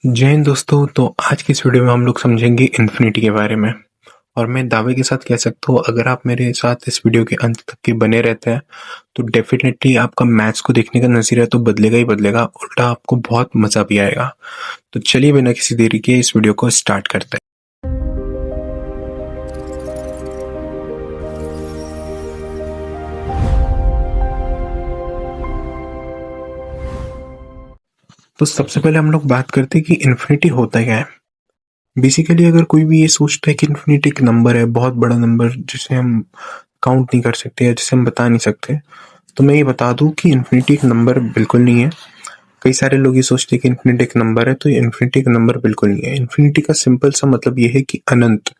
जय हिंद दोस्तों। तो आज की इस वीडियो में हम लोग समझेंगे इन्फिनिटी के बारे में। और मैं दावे के साथ कह सकता हूँ, अगर आप मेरे साथ इस वीडियो के अंत तक के बने रहते हैं तो डेफिनेटली आपका मैथ्स को देखने का नजरिया तो बदलेगा ही बदलेगा, उल्टा आपको बहुत मजा भी आएगा। तो चलिए बिना किसी देरी के इस वीडियो को स्टार्ट करते हैं। तो सबसे पहले हम लोग बात करते हैं कि इन्फिनिटी होता क्या है। बेसिकली अगर कोई भी ये सोचता है कि इन्फिनिटी एक नंबर है, बहुत बड़ा नंबर जिसे हम काउंट नहीं कर सकते या जिसे हम बता नहीं सकते, तो मैं ये बता दूं कि इन्फिनिटी एक नंबर बिल्कुल नहीं है। कई सारे लोग ये सोचते हैं कि इन्फिनिटी एक नंबर है, तो ये इन्फिनिटी एक नंबर बिल्कुल नहीं है। इन्फिनिटी का सिंपल सा मतलब ये है कि अनंत,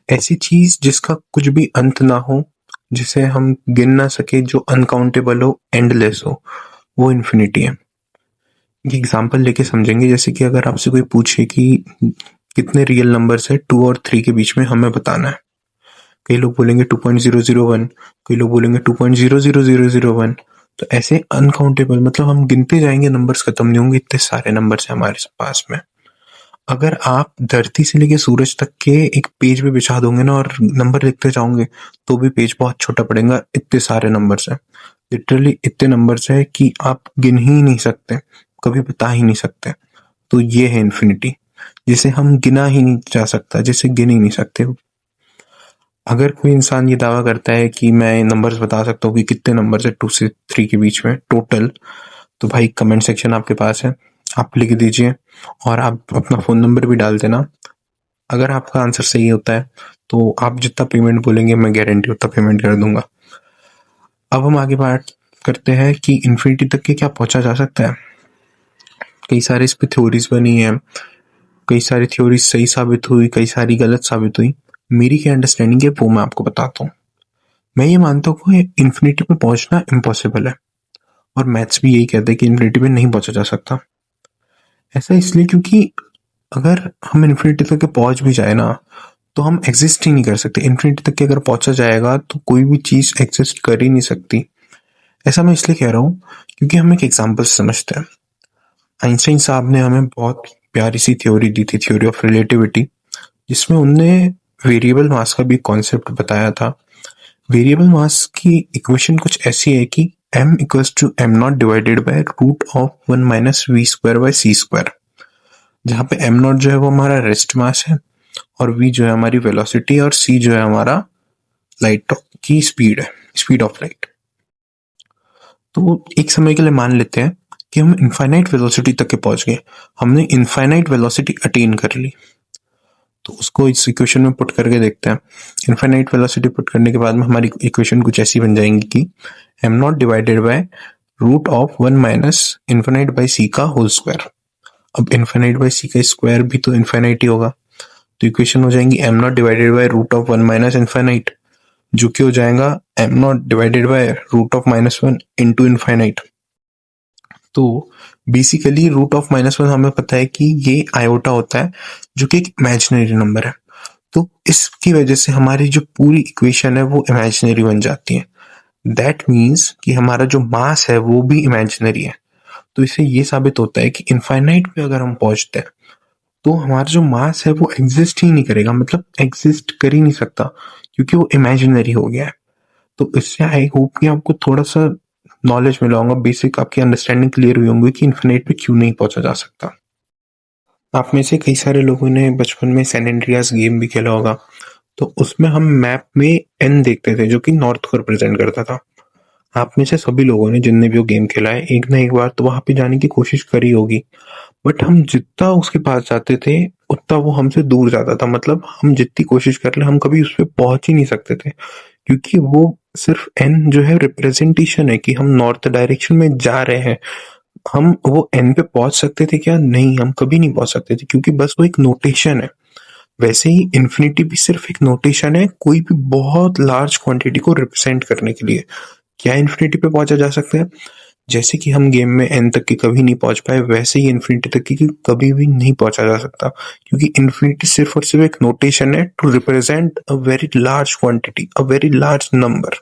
ऐसी चीज जिसका कुछ भी अंत ना हो, जिसे हम गिन ना सके, जो अनकाउंटेबल हो, एंडलेस हो, वो इन्फिनिटी है। ये एग्जाम्पल लेके समझेंगे। जैसे कि अगर आपसे कोई पूछे कि कितने रियल नंबर्स है 2 और 3 के बीच में, हमें बताना है। कई लोग बोलेंगे 2.001, कई लोग बोलेंगे 2.00001। तो ऐसे अनकाउंटेबल, मतलब हम गिनते जाएंगे, नंबर्स खत्म नहीं होंगे, इतने सारे नंबर्स हैं हमारे पास में। अगर आप धरती से लेके सूरज तक के एक पेज पे बिछा दोगे ना और नंबर लिखते जाओगे, तो भी पेज बहुत छोटा पड़ेगा, इतने सारे नंबर्स हैं। लिटरली इतने नंबर्स हैं कि आप गिन ही नहीं सकते, कभी बता ही नहीं सकते। तो ये है इन्फिनिटी, जिसे हम गिना ही नहीं जा सकता, जिसे गिन ही नहीं सकते। अगर कोई इंसान ये दावा करता है कि मैं नंबर्स बता सकता हूँ कि कितने नंबर्स है 2 से 3 के बीच में टोटल, तो भाई कमेंट सेक्शन आपके पास है, आप लिख दीजिए और आप अपना फ़ोन नंबर भी डाल देना। अगर आपका आंसर सही होता है तो आप जितना पेमेंट बोलेंगे मैं गारंटी उतना पेमेंट कर दूंगा। अब हम आगे बात करते हैं कि इन्फिनिटी तक के क्या पहुंचा जा सकता है। कई सारे इस पे थ्योरीज बनी है, कई सारी थ्योरीज सही साबित हुई, कई सारी गलत साबित हुई। मेरी क्या अंडरस्टैंडिंग है वो मैं आपको बताता हूँ। मैं ये मानता हूँ कि इन्फिनिटी पे पहुंचना इम्पॉसिबल है, और मैथ्स भी यही कहते हैं कि इन्फिनिटी पे नहीं पहुंचा जा सकता। ऐसा इसलिए क्योंकि अगर हम इन्फिनिटी तक के पहुंच भी जाए ना, तो हम एग्जिस्ट ही नहीं कर सकते। इन्फिनिटी तक के अगर पहुंचा जाएगा तो कोई भी चीज एग्जिस्ट कर ही नहीं सकती। ऐसा मैं इसलिए कह रहा हूँ क्योंकि हम एक एग्जाम्पल समझते हैं। आइंस्टाइन साहब ने हमें बहुत प्यारी सी थ्योरी दी थी, थ्योरी ऑफ रिलेटिविटी, जिसमें उनने वेरिएबल मास का भी कॉन्सेप्ट बताया था। वेरिएबल मास की इक्वेशन कुछ ऐसी है कि m equals to M not divided by root of 1 minus V square by C square, जहाँ पे एम नॉट जो है वो हमारा रेस्ट मास है, और वी जो है हमारी वेलोसिटी, और सी जो है हमारा लाइट की स्पीड है, स्पीड ऑफ लाइट। तो एक समय के लिए मान लेते हैं कि हम इनफाइनाइट वेलोसिटी तक के पहुंच गए, हमने इनफाइनाइट वेलोसिटी अटेन कर ली। तो उसको इस इक्वेशन में पुट करके देखते हैं। इनफाइनाइट वेलोसिटी पुट करने के बाद में हमारी इक्वेशन कुछ ऐसी बन जाएंगी कि M not divided by root of 1 minus infinite by C का होल स्क्वायर। अब इन्फाइनाइट बाय सी का स्क्वायर भी तो इन्फाइनाइट ही होगा, तो इक्वेशन हो जाएंगी M not divided by root of 1 minus infinite, जो कि हो जाएगा M not divided by root of -1 into infinite. तो बेसिकली रूट ऑफ -1 हमें पता है कि ये आयोटा होता है, जो कि एक इमेजिनरी नंबर है। तो इसकी वजह से हमारी जो पूरी इक्वेशन है वो इमेजिनरी बन जाती है। दैट मीन्स कि हमारा जो मास है वो भी इमेजिनरी है। तो इससे ये साबित होता है कि इनफाइनाइट पे अगर हम पहुंचते हैं तो हमारा जो मास है वो एग्जिस्ट ही नहीं करेगा, मतलब एग्जिस्ट कर ही नहीं सकता, क्योंकि वो इमेजिनरी हो गया है। तो इससे आई होप कि आपको थोड़ा सा नॉलेज मिला होगा, बेसिक आपकी अंडरस्टैंडिंग क्लियर हुई होंगी कि इन्फिनिट पे क्यों नहीं पहुंचा जा सकता। आप में से कई सारे लोगों ने बचपन में सैन एंड्रियास गेम भी खेला होगा। तो उसमें हम मैप में एन देखते थे, जो कि नॉर्थ को रिप्रेजेंट करता था। आप में से सभी लोगों ने, जिनने भी वो गेम खेला है, एक ना एक बार तो वहां पे जाने की कोशिश करी होगी। बट हम जितना उसके पास जाते थे उतना वो हमसे दूर जाता था, मतलब हम जितनी कोशिश कर ले हम कभी उस पर पहुंच ही नहीं सकते थे, क्योंकि वो सिर्फ एन जो है रिप्रेजेंटेशन है कि हम नॉर्थ डायरेक्शन में जा रहे हैं। हम वो एन पे पहुंच सकते थे क्या? नहीं, हम कभी नहीं पहुंच सकते थे, क्योंकि बस वो एक नोटेशन है। वैसे ही इन्फिनिटी भी सिर्फ एक नोटेशन है, कोई भी बहुत लार्ज क्वांटिटी को रिप्रेजेंट करने के लिए। क्या इन्फिनिटी पे पहुंचा जा सकता है? जैसे कि हम गेम में एन तक की कभी नहीं पहुंच पाए, वैसे ही इन्फिनिटी तक की कभी भी नहीं पहुंचा जा सकता, क्योंकि इन्फिनिटी सिर्फ और सिर्फ एक नोटेशन है to represent a very large quantity, a very large number.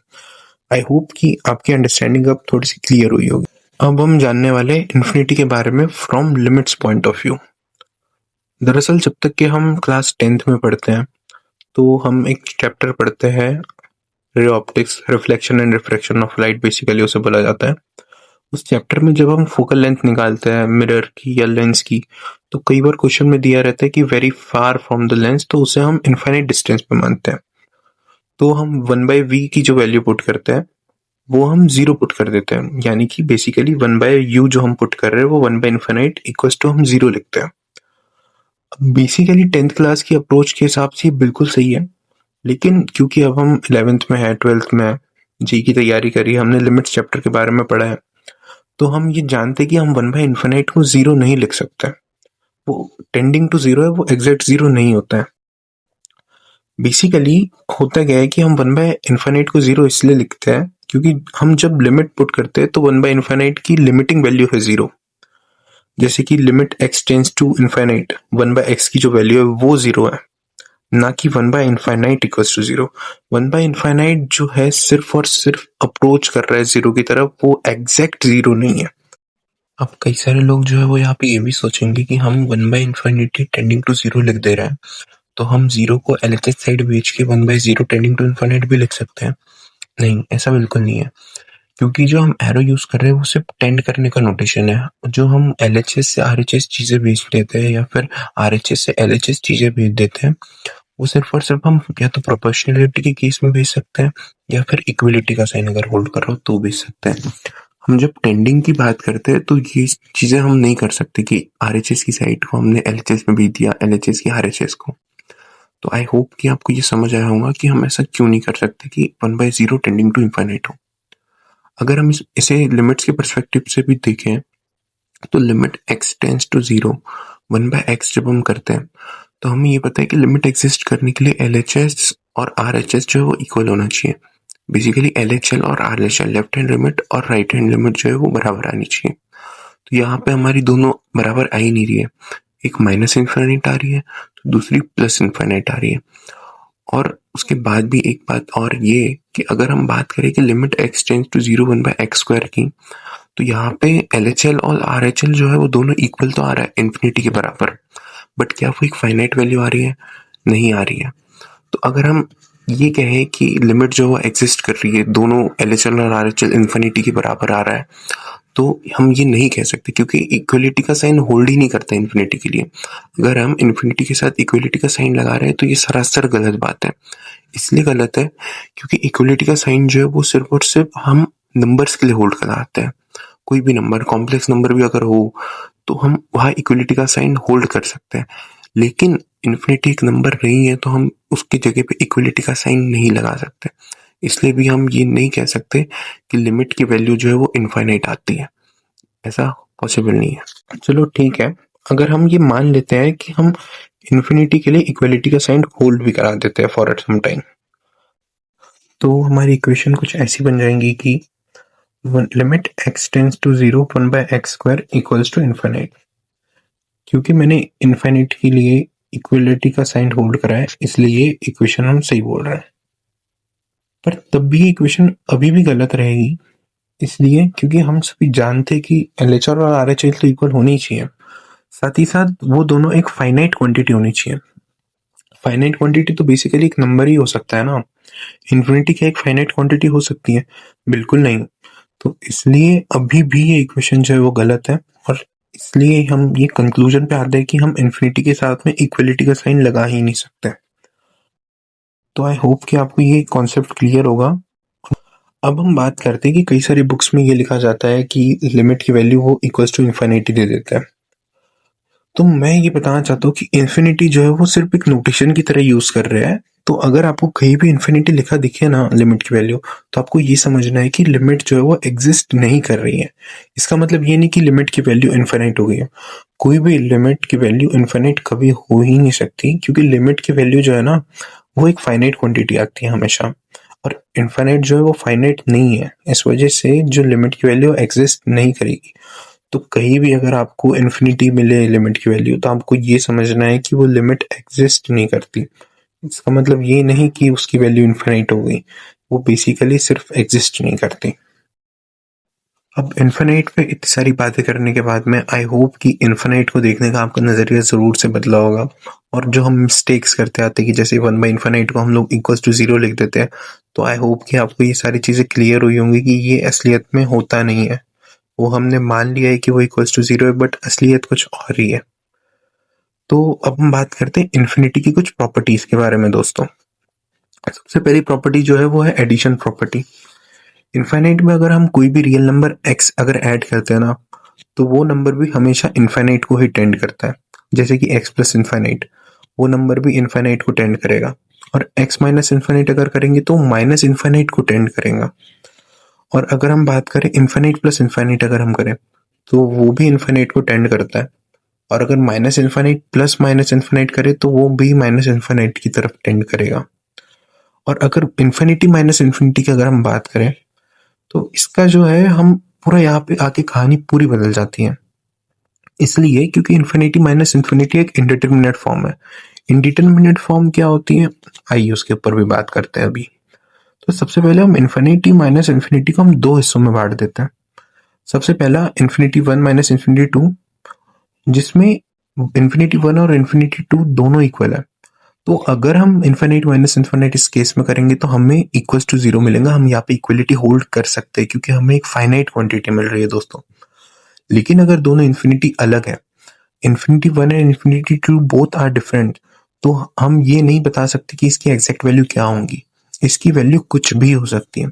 I hope कि आपकी अंडरस्टैंडिंग अब थोड़ी सी क्लियर हुई होगी। अब हम जानने वाले इन्फिनिटी के बारे में from limits point of view. दरअसल जब तक कि हम क्लास 10th में पढ़ते हैं तो हम एक चैप्टर पढ़ते हैं, ray optics, reflection and refraction of light basically उसे बोला जाता है। उस चैप्टर में जब हम फोकल लेंथ निकालते हैं मिरर की या लेंस की, तो कई बार क्वेश्चन में दिया रहता है कि very far from the lens, तो उसे हम इनफाइनाइट डिस्टेंस पे मानते हैं। तो हम 1/v की जो वैल्यू पुट करते हैं वो हम 0 पुट कर देते हैं, यानी कि बेसिकली 1/u जो हम पुट कर रहे हैं वो 1/इनफाइनाइट इक्वल्स टू हम 0 लिखते हैं। अब बेसिकली 10th क्लास की अप्रोच के हिसाब से ये बिल्कुल सही है, लेकिन क्योंकि अब हम 11th में है, 12th में है, जी की तैयारी करी, हमने लिमिट्स चैप्टर के बारे में पढ़ा है, तो हम ये जानते हैं कि हम 1/इनफाइनाइट को 0 नहीं लिख सकते। वो टेंडिंग टू 0 है, वो एग्जैक्ट 0 नहीं होता है। बेसिकली होता क्या है कि हम 1/इनफाइनाइट को 0 इसलिए लिखते हैं क्योंकि हम जब लिमिट पुट करते हैं तो 1/इनफाइनाइट की लिमिटिंग वैल्यू है 0। जैसे कि limit x tends to infinite, 1/x की जो वैल्यू है वो 0 है, ना कि 1/इनफाइनाइट इक्वल्स टू 0। 1/इनफाइनाइट जो है सिर्फ और सिर्फ अप्रोच कर रहा है 0 की तरफ, वो एग्जैक्ट 0 नहीं है। अब कई सारे लोग जो है वो यहाँ पे ये भी सोचेंगे कि हम 1/इनफाइनिटी टेंडिंग टू 0 लिख दे रहे हैं, तो हम 0 को LHS साइड भेज के 1/0 टेंडिंग टू इनफाइनाइट भी लिख सकते हैं। नहीं, ऐसा बिल्कुल नहीं है, क्योंकि जो हम एरो यूज कर रहे हैं वो सिर्फ टेंड करने का नोटेशन है। जो हम LHS से RHS चीजें भेज देते हैं या फिर RHS से LHS चीजें भेज देते हैं, वो सिर्फ और सिर्फ हम या तो प्रोपोर्शनलिटी के केस में भेज सकते हैं या फिर इक्वलिटी का साइन अगर होल्ड कर रहे हो तो भेज सकते हैं। हम जब टेंडिंग की बात करते हैं तो ये चीजें हम नहीं कर सकते कि RHS की साइड को हमने LHS में भेज दिया, LHS की RHS को। तो आई होप कि आपको ये समझ आया होगा कि हम ऐसा क्यों नहीं कर सकते कि 1/0 टेंडिंग टू इनफाइनाइट हो। अगर हम इसे लिमिट्स के परस्पेक्टिव से भी देखें तो limit x tends to 0, 1/x जब हम करते हैं तो हमें ये पता है कि लिमिट एग्जिस्ट करने के लिए LHS और RHS जो है वो इक्वल होना चाहिए। बेसिकली LHL और RHL, लेफ्ट हैंड लिमिट और राइट हैंड लिमिट जो है वो बराबर आनी चाहिए। तो यहाँ पे हमारी दोनों बराबर आ ही नहीं रही है, एक माइनस इन्फाइनाइट आ रही है तो दूसरी प्लस इन्फाइनाइट आ रही है। और उसके बाद भी एक बात और ये कि अगर हम बात करें कि limit x tends to 0 1/x² की, तो यहाँ पे LHL और RHL जो है वो दोनों इक्वल तो आ रहा है इन्फिनिटी के बराबर, बट क्या वो एक फाइनाइट वैल्यू आ रही है? नहीं आ रही है। तो अगर हम ये कहें कि लिमिट जो है एग्जिस्ट कर रही है, दोनों LHL और RHL इन्फिनिटी के बराबर आ रहा है, तो हम ये नहीं कह सकते क्योंकि इक्वलिटी का साइन होल्ड ही नहीं करता इन्फिनिटी के लिए। अगर हम इन्फिनिटी के साथ इक्वलिटी का साइन लगा रहे हैं तो ये सरासर गलत बात है। इसलिए गलत है क्योंकि इक्वलिटी का साइन जो है वो सिर्फ और सिर्फ हम नंबर्स के लिए होल्ड कराते हैं। कोई भी नंबर, कॉम्प्लेक्स नंबर भी अगर हो तो हम वहाँ इक्वलिटी का साइन होल्ड कर सकते हैं, लेकिन इन्फिनिटी एक नंबर नहीं है तो हम उसकी जगह पे इक्वलिटी का साइन नहीं लगा सकते। इसलिए भी हम ये नहीं कह सकते कि लिमिट की वैल्यू जो है वो इनफाइनाइट आती है, ऐसा पॉसिबल नहीं है। चलो ठीक है, अगर हम ये मान लेते हैं कि हम इन्फिनिटी के लिए इक्वलिटी का साइन होल्ड भी करा देते हैं फॉर एट सम टाइम, तो हमारी इक्वेशन कुछ ऐसी बन जाएंगी कि limit x tends to 0 1/x² equals to infinite. क्योंकि मैंने इनफाइनाइट के लिए इक्वलिटी का साइन होल्ड करा है इसलिए ये इक्वेशन हम सही बोल रहे हैं, पर तब भी ये इक्वेशन अभी भी गलत रहेगी, इसलिए क्योंकि हम सभी जानते हैं कि LHL और RHL तो इक्वल होनी ही चाहिए, साथ ही साथ वो दोनों एक फाइनाइट क्वांटिटी होनी चाहिए। फाइनाइट क्वांटिटी तो बेसिकली एक नंबर ही हो सकता है ना, इन्फिनिटी क्या एक फाइनाइट क्वांटिटी हो सकती है? बिल्कुल नहीं। तो इसलिए अभी भी ये इक्वेशन जो है वो गलत है, और इसलिए हम ये कंक्लूजन पे आते हैं कि हम इन्फिनिटी के साथ में इक्वलिटी का साइन लगा ही नहीं सकते। तो आई होप कि आपको ये कॉन्सेप्ट क्लियर होगा। अब हम बात करते हैं कि कई सारी बुक्स में ये लिखा जाता है कि लिमिट की वैल्यू वो इक्वल्स टू इन्फिनिटी दे देता है। तो मैं ये बताना चाहता हूँ कि इन्फिनिटी जो है वो सिर्फ एक नोटेशन की तरह यूज कर रहा है। तो अगर आपको कहीं भी इन्फिनिटी लिखा दिखे ना लिमिट की वैल्यू, तो आपको ये समझना है कि लिमिट जो है वो एग्जिस्ट नहीं कर रही है। इसका मतलब ये नहीं कि लिमिट की वैल्यू इन्फिनिट हो गई है। कोई भी लिमिट की वैल्यू इन्फिनिट कभी हो ही नहीं सकती, क्योंकि लिमिट की वैल्यू जो है ना वो एक फाइनाइट क्वांटिटी आती है हमेशा, और इन्फिनिट जो है वो फाइनाइट नहीं है। इस वजह से जो लिमिट की वैल्यू एग्जिस्ट नहीं करेगी। तो कहीं भी अगर आपको इन्फिनिटी मिले लिमिट की वैल्यू, तो आपको ये समझना है कि वो लिमिट एग्जिस्ट नहीं करती। इसका मतलब ये नहीं कि उसकी वैल्यू इन्फिनिट हो गई, वो बेसिकली सिर्फ एग्जिस्ट नहीं करती। अब इन्फिनिट पे इतनी सारी बातें करने के बाद में आई होप कि इन्फिनिट को देखने का आपका नज़रिया ज़रूर से बदला होगा, और जो हम मिस्टेक्स करते आते हैं कि जैसे 1/इन्फिनिट को हम लोग इक्वल्स टू 0 लिख देते हैं, तो आई होप कि आपको ये सारी चीज़ें क्लियर हुई होंगी कि ये असलियत में होता नहीं है। वो हमने मान लिया है कि वो इक्वल्स टू 0 है, बट असलियत कुछ और ही है। तो अब हम बात करते हैं इन्फिनिटी की कुछ प्रॉपर्टीज़ के बारे में दोस्तों। सबसे पहली प्रॉपर्टी जो है वो है एडिशन प्रॉपर्टी। इनफाइनाइट में अगर हम कोई भी रियल नंबर x अगर ऐड करते हैं ना, तो वो नंबर भी हमेशा इनफाइनाइट को ही टेंड करता है। जैसे कि x प्लस इनफाइनाइट, वो नंबर भी इनफाइनाइट को टेंड करेगा। और x माइनस इनफाइनाइट अगर करेंगे तो माइनस इनफाइनाइट को टेंड करेगा। और अगर हम बात करें इनफाइनाइट प्लस इनफाइनाइट अगर हम करें, तो वो भी इनफाइनाइट को टेंड करता है। और अगर minus infinite plus minus infinite करे तो वो भी माइनस इनफाइनाइट की तरफ टेंड करेगा। और अगर इन्फिनिटी माइनस इन्फिनिटी की अगर हम बात करें, तो इसका जो है हम पूरा यहाँ पे आके कहानी पूरी बदल जाती है। इसलिए क्योंकि इन्फिनिटी माइनस इन्फिनिटी एक इंडिटरमिनेट फॉर्म है। इंडिटरमिनेट फॉर्म क्या होती है, आइए उसके ऊपर भी बात करते हैं अभी। तो सबसे पहले हम इन्फिनिटी माइनस इन्फिनिटी को हम दो हिस्सों में बांट देते हैं। सबसे पहला इन्फिनिटी 1 माइनस इन्फिनिटी 2, जिसमें इन्फिनिटी 1 और इन्फिनिटी 2 दोनों इक्वल है। तो अगर हम इन्फिनिट माइनस इन्फिनिट इस केस में करेंगे तो हमें इक्वल्स टू 0 मिलेगा। हम यहाँ पे इक्वलिटी होल्ड कर सकते हैं क्योंकि हमें एक फाइनाइट क्वांटिटी मिल रही है दोस्तों। लेकिन अगर दोनों इन्फिनिटी अलग है, infinity 1 and infinity 2 both are different, तो हम ये नहीं बता सकते कि इसकी एग्जैक्ट वैल्यू क्या होंगी। इसकी वैल्यू कुछ भी हो सकती है।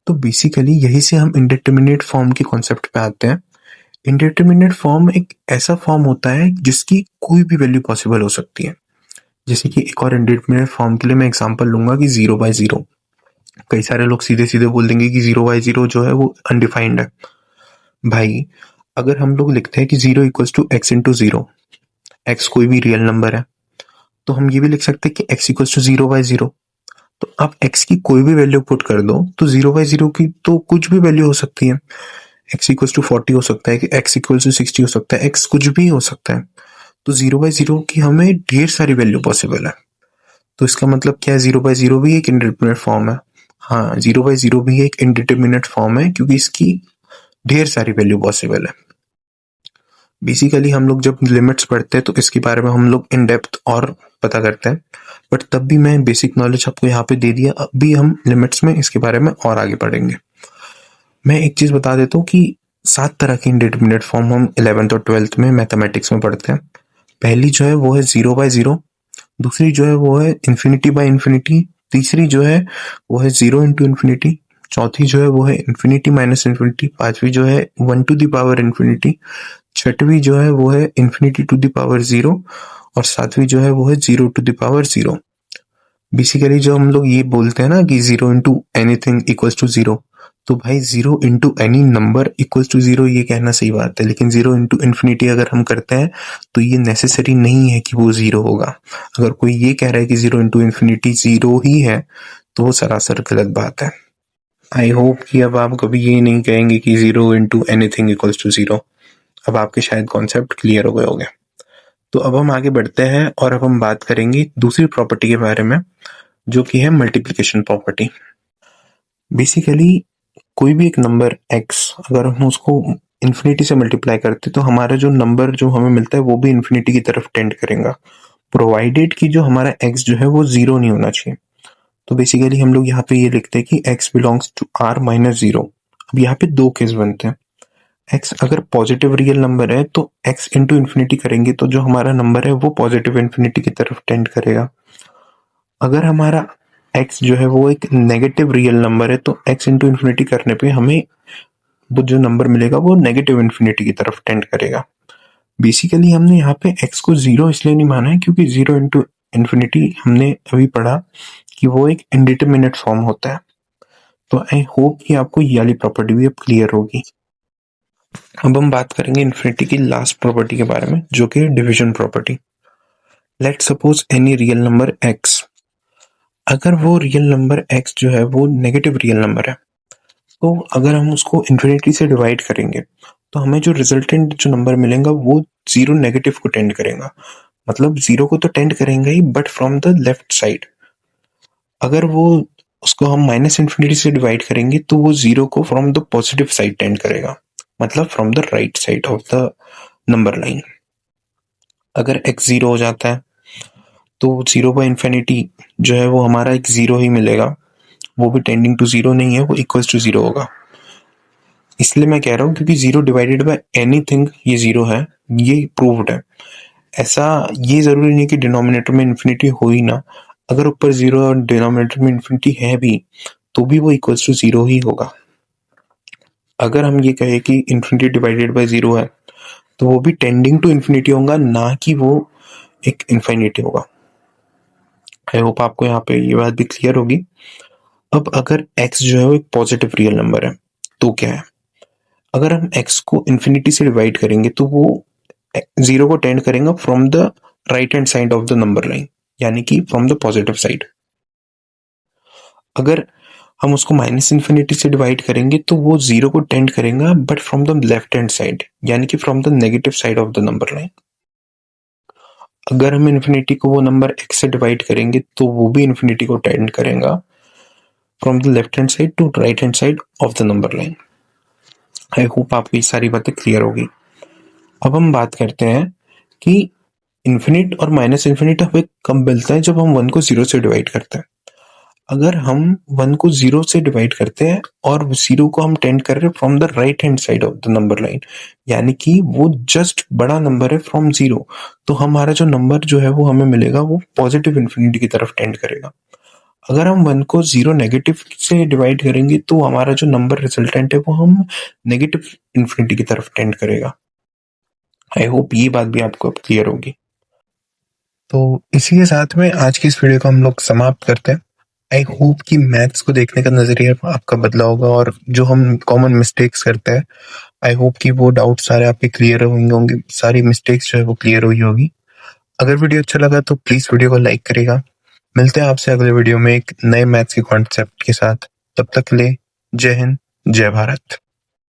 तो बेसिकली यही से हम इंडिटरमिनेट फॉर्म के कॉन्सेप्ट पे आते हैं। इंडिटरमिनेट फॉर्म एक ऐसा फॉर्म होता है जिसकी कोई भी वैल्यू पॉसिबल हो सकती है। जैसे कि एक और इंडिटरमिनेट फॉर्म के लिए मैं एग्जांपल लूंगा कि 0/0। कई सारे लोग सीधे सीधे बोल देंगे कि 0/0 जो है वो अनडिफाइंड है। भाई, अगर हम लोग लिखते हैं कि 0 equals to x into 0, X कोई भी रियल नंबर है, तो हम ये भी लिख सकते हैं कि x इक्वल्स टू 0/0। तो आप x की कोई भी वैल्यू पुट कर दो तो 0/0 की तो कुछ भी वैल्यू हो सकती है। x इक्वल्स टू 40 हो सकता है, कि x इक्वल्स टू 60 हो सकता है, x कुछ भी हो सकता है। तो 0/0 की हमें ढेर सारी वैल्यू पॉसिबल है। तो इसका मतलब क्या है, 0/0 भी एक इंडिटरमिनेट फॉर्म है। हाँ, 0/0 भी एक इंडिटरमिनेट फॉर्म है क्योंकि इसकी ढेर सारी वैल्यू पॉसिबल है। बेसिकली हम लोग जब लिमिट्स पढ़ते हैं तो इसके बारे में हम लोग इन डेप्थ और पता करते हैं, बट तब भी मैं बेसिक नॉलेज आपको यहाँ पे दे दिया। अभी हम लिमिट्स में इसके बारे में और आगे पढ़ेंगे। मैं एक चीज बता देता हूँ कि 7 तरह के इंडिटरमिनेट फॉर्म हम 11th और 12th में मैथमेटिक्स में पढ़ते हैं। पहली जो है वो है 0/0, दूसरी जो है वो है इन्फिनिटी बाय इन्फिनिटी, तीसरी जो है वो है 0 इंटू इन्फिनिटी, चौथी जो है वो है इन्फिनिटी माइनस इन्फिनिटी, पांचवी जो है 1 टू द पावर इन्फिनिटी, छठवीं जो है वो है इन्फिनिटी टू द पावर 0, और सातवीं जो है वो है 0 टू द पावर 0। बेसिकली जो हम लोग ये बोलते हैं ना कि 0 इंटू एनीथिंग इक्वल्स टू 0, तो भाई 0 into any number equals to 0 ये कहना सही बात है, लेकिन 0 इंटू इन्फिनिटी अगर हम करते हैं तो ये नेसेसरी नहीं है कि वो 0 होगा। अगर कोई ये कह रहा है कि 0 इंटू इन्फिनिटी 0 ही है तो वो सरासर गलत बात है। आई होप कि अब आप कभी ये नहीं कहेंगे कि 0 इंटू एनीथिंग इक्वल्स टू 0। अब आपके शायद कॉन्सेप्ट क्लियर हो गए होंगे। तो अब हम आगे बढ़ते हैं और अब हम बात करेंगे दूसरी प्रॉपर्टी के बारे में, जो कि है मल्टीप्लिकेशन प्रॉपर्टी। बेसिकली कोई भी एक नंबर x अगर हम उसको इन्फिनिटी से मल्टीप्लाई करते तो हमारा जो नंबर जो हमें मिलता है वो भी इन्फिनिटी की तरफ टेंड करेगा, प्रोवाइडेड कि जो हमारा x जो है वो 0 नहीं होना चाहिए। तो बेसिकली हम लोग यहाँ पे ये लिखते हैं कि x belongs to r minus 0। अब यहाँ पे दो केस बनते हैं। x अगर पॉजिटिव रियल नंबर है तो x इंटू इन्फिनिटी करेंगे तो जो हमारा नंबर है वो पॉजिटिव इन्फिनिटी की तरफ टेंड करेगा। अगर हमारा x जो है वो एक नेगेटिव रियल नंबर है तो x इंटू इन्फिनिटी करने पे हमें वो जो नंबर मिलेगा वो नेगेटिव इन्फिनिटी की तरफ टेंड करेगा। बेसिकली हमने यहाँ पे x को 0 इसलिए नहीं माना है क्योंकि 0 इंटू इन्फिनिटी हमने अभी पढ़ा कि वो एक इंडिटरमिनेट फॉर्म होता है। तो आई होप कि आपको ये वाली प्रॉपर्टी भी अब क्लियर होगी। अब हम बात करेंगे इन्फिनिटी की लास्ट प्रॉपर्टी के बारे में, जो कि division property. Let suppose any real number x, अगर वो रियल नंबर x जो है वो नेगेटिव रियल नंबर है, तो अगर हम उसको इन्फिनिटी से डिवाइड करेंगे तो हमें जो रिजल्टेंट जो नंबर मिलेगा वो 0 नेगेटिव को टेंड करेगा। मतलब 0 को तो टेंड करेंगे ही, but from the left side. अगर वो उसको हम माइनस इन्फिनिटी से डिवाइड करेंगे तो वो जीरो को from the positive side tend करेगा, मतलब from the right side of the number line. अगर x जीरो हो जाता है तो जीरो बाय इन्फिनिटी जो है वो हमारा एक जीरो ही मिलेगा, वो भी टेंडिंग टू जीरो नहीं है, वो इक्वल्स टू जीरो होगा। इसलिए मैं कह रहा हूँ क्योंकि जीरो डिवाइडेड बाय एनीथिंग ये जीरो है, ये प्रूव्ड है। ऐसा ये जरूरी नहीं कि डिनोमिनेटर में इन्फिनिटी हो ही ना, अगर ऊपर जीरो और डिनोमिनेटर में इन्फिनिटी है भी तो भी वो इक्वल्स टू जीरो ही होगा। अगर हम ये कहें कि इन्फिनिटी डिवाइडेड बाय जीरो है तो वो भी टेंडिंग टू इन्फिनिटी होगा, ना कि वो एक इन्फिनिटी होगा। आई होप आपको यहाँ पे ये बात भी क्लियर होगी। अब अगर x जो है वो एक पॉजिटिव रियल नंबर है तो क्या है, अगर हम x को इन्फिनिटी से डिवाइड करेंगे तो वो जीरो को टेंड करेगा from the right hand side of the number line, यानी कि फ्रॉम द पॉजिटिव साइड। अगर हम उसको माइनस इन्फिनिटी से डिवाइड करेंगे तो वो जीरो को टेंड करेगा but from the left hand side, यानी कि from the negative side of the number line. अगर हम इन्फिनिटी को वो नंबर x से डिवाइड करेंगे तो वो भी इन्फिनिटी को टेंड करेगा from the left hand side to right hand side of the number line. I hope आपको ये सारी बातें क्लियर होगी। अब हम बात करते हैं कि इन्फिनिट और माइनस इन्फिनिट हमें कब मिलता है, जब हम वन को जीरो से डिवाइड करते हैं। अगर हम वन को जीरो से डिवाइड करते हैं और जीरो को हम टेंड कर रहे हैं from the right hand side of the number line, यानी कि वो जस्ट बड़ा नंबर है फ्रॉम जीरो, तो हमारा जो नंबर जो है वो हमें मिलेगा वो पॉजिटिव इन्फिनिटी की तरफ टेंड करेगा। अगर हम वन को जीरो नेगेटिव से डिवाइड करेंगे तो हमारा जो नंबर रिजल्टेंट है वो हम नेगेटिव इन्फिनिटी की तरफ टेंड करेगा। आई होप ये बात भी आपको अब क्लियर होगी। तो इसी के साथ में आज की इस वीडियो को हम लोग समाप्त करते हैं। आई होप कि मैथ्स को देखने का नजरिया आपका बदला होगा और जो हम कॉमन मिस्टेक्स करते हैं, आई होप कि वो डाउट सारे आपके क्लियर होंगे, सारी मिस्टेक्स जो है वो क्लियर हुई होगी। अगर वीडियो अच्छा लगा तो प्लीज वीडियो को लाइक करेगा। मिलते हैं आपसे अगले वीडियो में एक नए मैथ्स के कॉन्सेप्ट के साथ। तब तक के लिए जय हिंद, जय भारत।